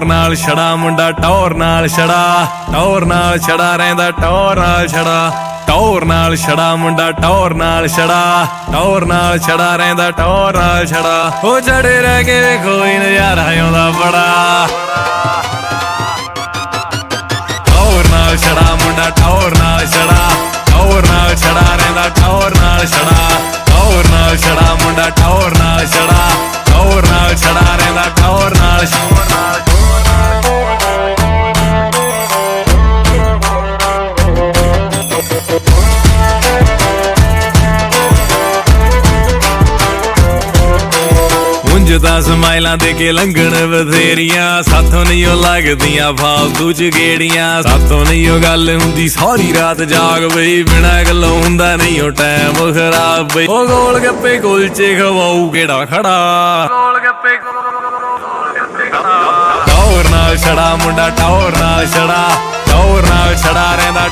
ਟੌਰ ਨਾਲ ਛੜਾ ਮੁੰਡਾ ਟੌਰ ਨਾਲ ਛੜਾ, ਟੌਰ ਨਾਲ ਛੜਾ ਰਹਿੰਦਾ ਟੌਰ ਨਾਲ ਛੜਾ, ਟੌਰ ਨਾਲ ਛੜਾ ਮੁੰਡਾ ਟੌਰ ਨਾਲ ਛੜਾ, ਟੌਰ ਨਾਲ ਛੜਾ ਰਹਿੰਦਾ ਟੌਰ ਨਾਲ ਛੜਾ। ਉਹ ਛੜੇ ਰਹਿ ਕੇ ਵੇਖੋ ਹੀ ਨਜ਼ਾਰਾ ਆਉਂਦਾ ਬੜਾ, ਟੌਰ ਨਾਲ ਛੜਾ ਮੁੰਡਾ ਟੌਰ ਨਾਲ ਛੜਾ, ਟੌਰ ਨਾਲ ਛੜਾ ਰਹਿੰਦਾ ਟੌਰ ਨਾਲ ਛੜਾ, ਟੌਰ ਨਾਲ ਛੜਾ ਮੁੰਡਾ ਟੌਰ ਨਾਲ ਛੜਾ, ਟੌਰ ਨਾਲ ਛੜਾ ਰਹਿੰਦਾ ਟੌਰ ਨਾਲ ਛੜਾ। ਉਂਝ ਤਾਂ ਸਮਾਈਲਾਂ ਦੇ ਕੇ ਲੰਘਣ ਬਥੇਰੀਆਂ, ਸਾਥੋਂ ਨਹੀਂ ਉਹ ਲੱਗਦੀਆਂ ਫਾਲਤੂ ਚ ਗੇੜੀਆਂ, ਸਾਥੋਂ ਨਹੀਂ ਉਹ ਗੱਲ ਹੁੰਦੀ ਸਾਰੀ ਰਾਤ ਜਾਗ ਬਈ, ਬਿਨਾਂ ਗੱਲੋਂ ਹੁੰਦਾ ਨਹੀਂ ਉਹ ਟਾਈਮ ਖਰਾਬ ਬਈ। ਉਹ ਗੋਲ ਗੱਪੇ ਕੁਲਚੇ ਖਵਾਊ ਕਿਹੜਾ ਖੜਾ, ਗੋਲ ਗੱਪੇ ਟੌਰ ਨਾਲ ਛੜਾ ਮੁੰਡਾ ਟੌਰ ਨਾਲ ਛੜਾ, ਟੌਰ ਨਾਲ ਛੜਾ ਰਹਿੰਦਾ